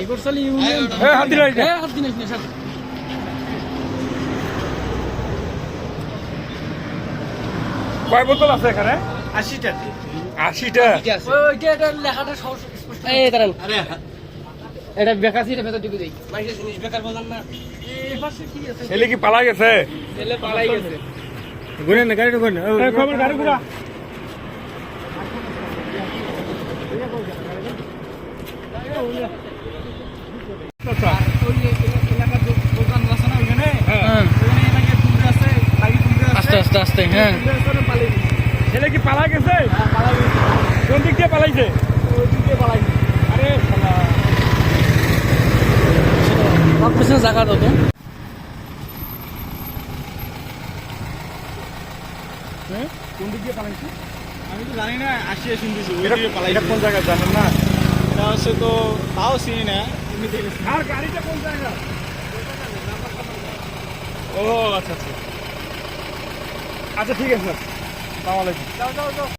এগোরসালি union হাত দিন sir. কয় বোতল আছে এখানে? 80টা। 80টা? ওইটা এটা লেখাটা স্পষ্ট। এই দাঁড়ান, এটা বেকাছি, এটা ভেতর ঢুকে দেই। মাইকে জিনিস বেকার বলেন না। এই পাশে কি আছে? ছেলে কি পালা গেছে? ছেলে পালাই গেছে। ঘুরে না, গাড়িটা ঘুরে না। খবর গাড়ি ঘুরা। আচ্ছা, ওই এলাকার দোকান আছে না ওখানে, হ্যাঁ। ওখানে এলাকায় ফুল আছে, লাগি ফুল আছে। আস্তে আস্তে, হ্যাঁ। পালাই গেছে। ছেলে কি পালা গেছে? পালাই গেছে। কোন দিক দিয়ে পালাইছে? ওই দিকে পালাই গেছে। আরে শালা। সব পিছনে জায়গা তো কোন দিক দিয়ে পালাইছে? আমি তো জানি না, আসিয়ে শুনতেছি ওই এটা দিকে পালাই। এটা কোন জায়গা জানেন না? এটা হচ্ছে তো তাও চিনি না, এমনি দেখেছি। আর গাড়িটা কোন জায়গা? ও আচ্ছা আচ্ছা, আচ্ছা ঠিক আছে স্যার, আসসালামু আলাইকুম। যাও।